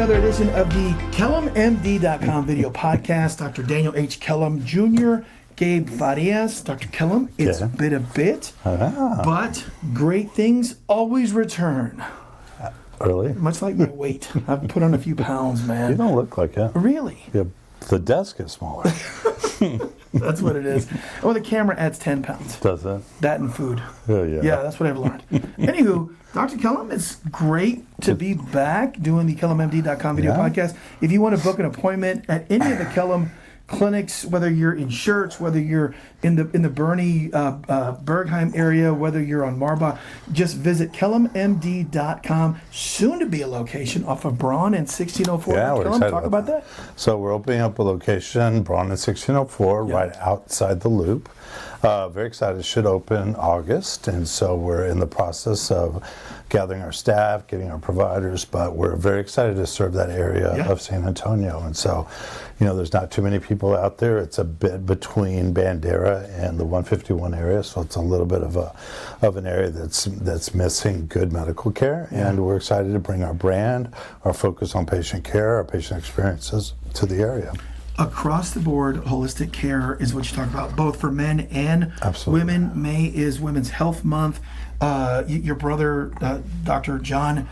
another edition of the KellumMD.com video podcast. Dr. Daniel H. Kellum Jr., Gabe Farias. Dr. Kellum, it's been a bit, but great things always return. Really? Much like my weight. I've put on a few pounds, man. You don't look like it. Really? Yeah, the desk is smaller. That's what it is. Oh, the camera adds 10 pounds. Does it? That and food. Yeah. Yeah, that's what I've learned. Anywho, Dr. Kellum, it's great to be back doing the KellumMD.com video podcast. If you want to book an appointment at any of the Kellum clinics, whether you're in Schertz, whether you're in the Bernie Bergheim area, whether you're on Marbach, just visit KellumMD.com. Soon to be a location off of Braun and 1604. Yeah, we're Kellum, excited talk about that. So we're opening up a location, Braun and 1604, right outside the Loop. Very excited. It should open August, and so we're in the process of gathering our staff, getting our providers, but we're very excited to serve that area of San Antonio. And so, you know, there's not too many people out there. It's a bit between Bandera and the 151 area, so it's a little bit of an area that's missing good medical care. And we're excited to bring our brand, our focus on patient care, our patient experiences to the area. Across the board, holistic care is what you talk about, both for men and women. May is Women's Health Month. Your brother, Dr. John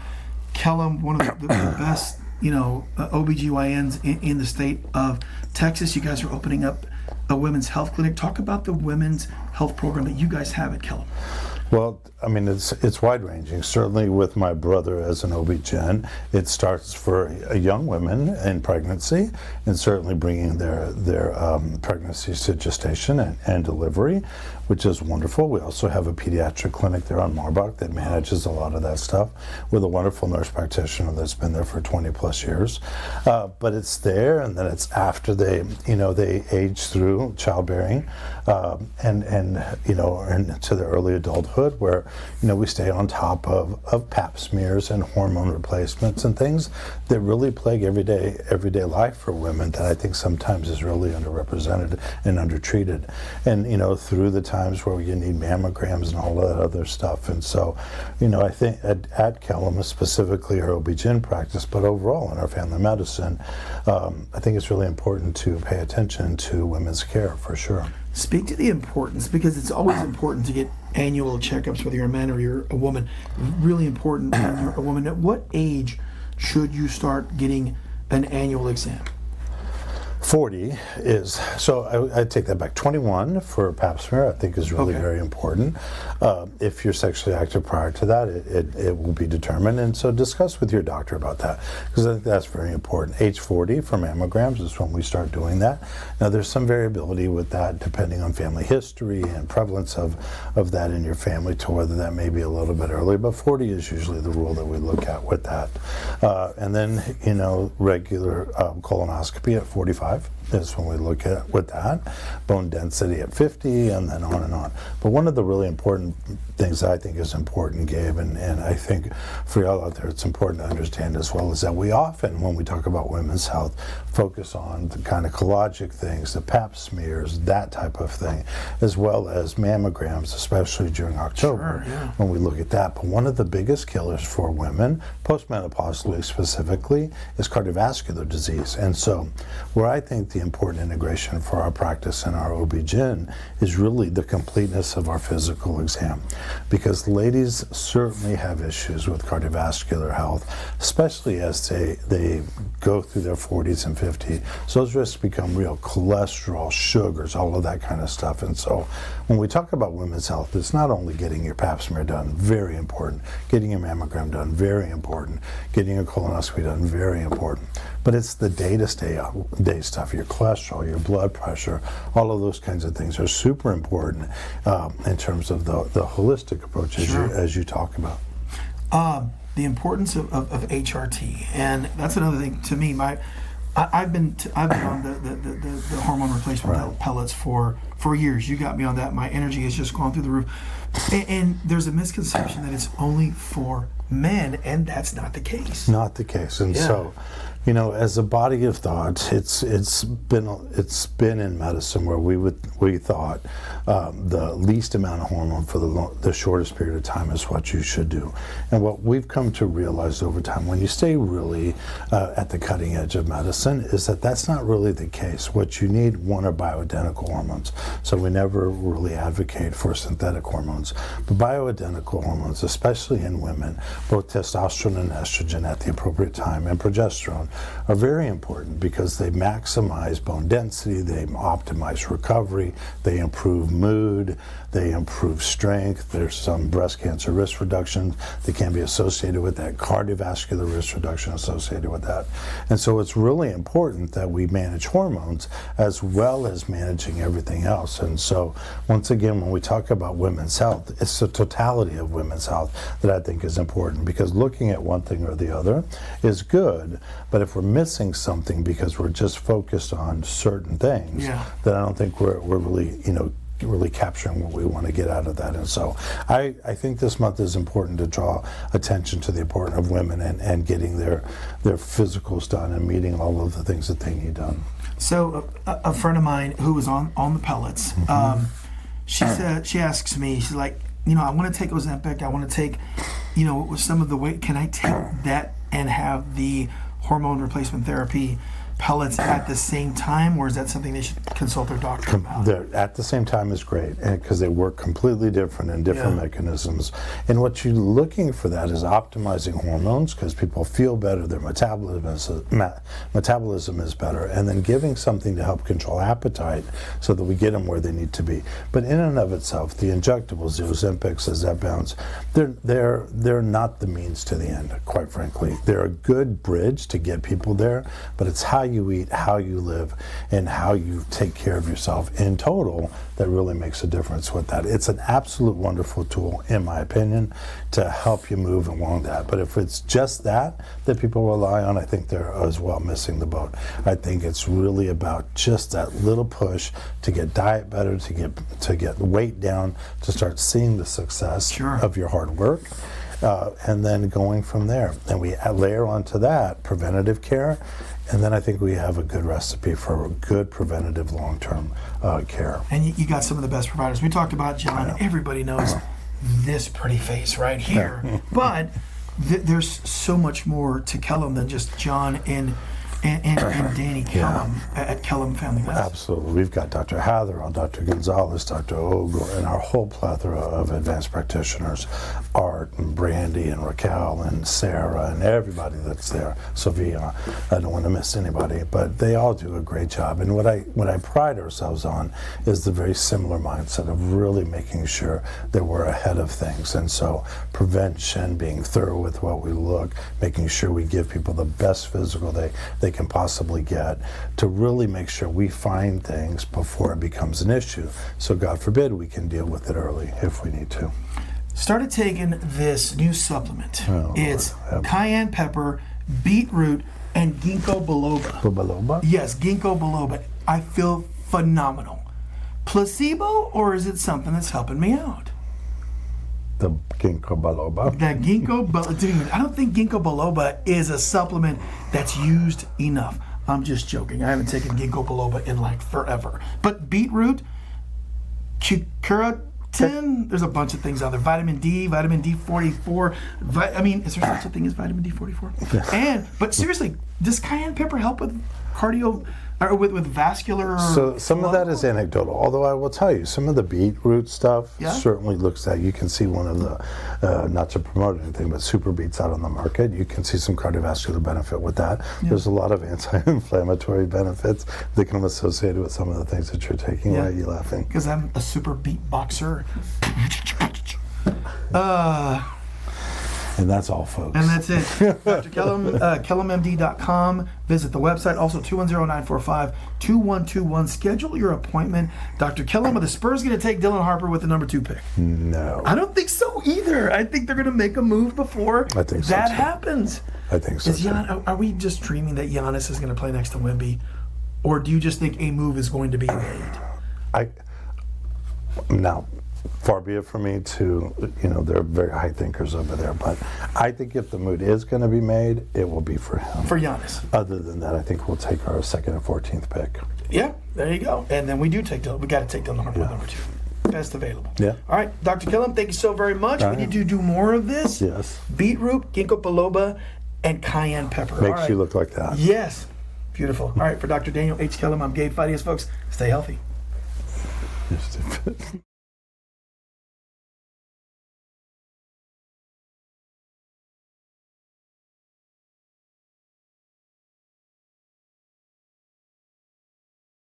Kellum, one of the best, OBGYNs in the state of Texas. You guys are opening up a women's health clinic. Talk about the women's health program that you guys have at Kellum. Well, I mean, it's wide-ranging. Certainly with my brother as an OB-GYN, it starts for young women in pregnancy, and certainly bringing their pregnancies to gestation and delivery, which is wonderful. We also have a pediatric clinic there on Marbach that manages a lot of that stuff with a wonderful nurse practitioner that's been there for 20 plus years. But it's there, and then it's after they age through childbearing and into their early adulthood, where we stay on top of pap smears and hormone replacements and things that really plague everyday life for women that I think sometimes is really underrepresented and undertreated. And through the times where you need mammograms and all of that other stuff. And so I think at Kellum, specifically our OB-GYN practice, but overall in our family medicine, I think it's really important to pay attention to women's care for sure. Speak to the importance, because it's always important to get annual checkups, whether you're a man or you're a woman. Really important when you're a woman. At what age should you start getting an annual exam? 40 is, so I take that back. 21 for pap smear I think is really very important. If you're sexually active prior to that, it will be determined, and so discuss with your doctor about that, because I think that's very important. Age 40 for mammograms is when we start doing that. Now there's some variability with that depending on family history and prevalence of that in your family to whether that may be a little bit early, but 40 is usually the rule that we look at with that. And then regular colonoscopy at 45 is when we look at with that, bone density at 50, and then on and on. But one of the really important things that I think is important, Gabe, and I think for y'all out there it's important to understand as well, is that we often, when we talk about women's health, focus on the gynecologic things, the pap smears, that type of thing, as well as mammograms, especially during October, when we look at that. But one of the biggest killers for women, postmenopausally specifically, is cardiovascular disease. And so where I think the important integration for our practice and our OB-GYN is really the completeness of our physical exam, because ladies certainly have issues with cardiovascular health, especially as they go through their 40s and 50s. So those risks become real: cholesterol, sugars, all of that kind of stuff. And so when we talk about women's health, it's not only getting your pap smear done, very important, getting your mammogram done, very important, getting your colonoscopy done, very important, but it's the day-to-day stuff, your cholesterol, your blood pressure, all of those kinds of things are super important in terms of the holistic approach as you talk about. The importance of HRT, and that's another thing to me. I've been on the hormone replacement pellets for for years. You got me on that. My energy has just gone through the roof. And there's a misconception that it's only for men, and that's not the case. Not the case. And so, as a body of thought, it's been in medicine where we thought the least amount of hormone for the shortest period of time is what you should do. And what we've come to realize over time, when you stay really at the cutting edge of medicine, is that that's not really the case. What you need, one, are bioidentical hormones. So we never really advocate for synthetic hormones. But bioidentical hormones, especially in women, both testosterone and estrogen at the appropriate time, and progesterone, are very important because they maximize bone density, they optimize recovery, they improve mood, they improve strength. There's some breast cancer risk reduction that can be associated with that, cardiovascular risk reduction associated with that. And so it's really important that we manage hormones as well as managing everything else. And so once again, when we talk about women's health, it's the totality of women's health that I think is important, because looking at one thing or the other is good, but if we're missing something because we're just focused on certain things, then I don't think we're really, really capturing what we want to get out of that. And so I think this month is important to draw attention to the importance of women and getting their physicals done and meeting all of the things that they need done. So a friend of mine who was on the pellets, she asks me, she's like, I want to take Ozempic, I want to take, some of the weight, can I take that and have the hormone replacement therapy pellets at the same time, or is that something they should consult their doctor about? At the same time is great, because they work completely different in different mechanisms. And what you're looking for that is optimizing hormones, because people feel better, their metabolism is better, and then giving something to help control appetite so that we get them where they need to be. But in and of itself, the injectables, the Ozempics, the Zepbounds, they're not the means to the end, quite frankly. They're a good bridge to get people there, but it's how you eat, how you live, and how you take care of yourself in total that really makes a difference with that. It's an absolute wonderful tool, in my opinion, to help you move along that. But if it's just that people rely on, I think they're as well missing the boat. I think it's really about just that little push to get diet better, to get weight down, to start seeing the success of your hard work. And then going from there. And we layer onto that preventative care, and then I think we have a good recipe for good preventative long-term care. And you got some of the best providers. We talked about John. Everybody knows this pretty face right here. But there's so much more to Kellum than just John and Danny Kellum at Kellum Family Medicine. Absolutely. We've got Dr. Hatherall, Dr. Gonzalez, Dr. Ogle, and our whole plethora of advanced practitioners, Art and Brandy and Raquel and Sarah and everybody that's there, Sophia. I don't want to miss anybody, but they all do a great job. And what I pride ourselves on is the very similar mindset of really making sure that we're ahead of things. And so prevention, being thorough with what we look, making sure we give people the best physical they can possibly get, to really make sure we find things before it becomes an issue. So God forbid we can deal with it early if we need to. Started taking this new supplement. It's cayenne pepper, beetroot, and ginkgo biloba. Biloba? Yes, ginkgo biloba. I feel phenomenal. Placebo, or is it something that's helping me out? The ginkgo biloba. That ginkgo biloba, dude, I don't think ginkgo biloba is a supplement that's used enough. I'm just joking. I haven't taken ginkgo biloba in like forever. But beetroot, keratin, there's a bunch of things out there. Vitamin D, vitamin D44. Is there such a thing as vitamin D44? But seriously, does cayenne pepper help with cardio? Or with vascular? So some of that is anecdotal, although I will tell you, some of the beetroot stuff certainly looks like, you can see one of the, not to promote anything, but super beets out on the market. You can see some cardiovascular benefit with that. There's a lot of anti-inflammatory benefits that can be associated with some of the things that you're taking. Why are you laughing? Because I'm a super beet boxer. And that's all, folks. And that's it. Dr. Kellum, KellumMD.com. Visit the website. Also, 210-945-2121. Schedule your appointment. Dr. Kellum, are the Spurs going to take Dylan Harper with the number 2 pick? No. I don't think so either. I think they're going to make a move before that happens. I think so. Are we just dreaming that Giannis is going to play next to Wemby? Or do you just think a move is going to be made? Now, far be it from me to, they're very high thinkers over there, but I think if the move is going to be made, it will be for him. For Giannis. Other than that, I think we'll take our 2nd and 14th pick. Yeah, there you go. And then we got to take Dylan Harper with number 2. Best available. Yeah. All right, Dr. Kellum, thank you so very much. We need to do more of this. Yes. Beetroot, ginkgo biloba, and cayenne pepper. Makes you look like that. Yes. Beautiful. All right, for Dr. Daniel H. Kellum, I'm Gabe Farias, folks. Stay healthy. You're stupid.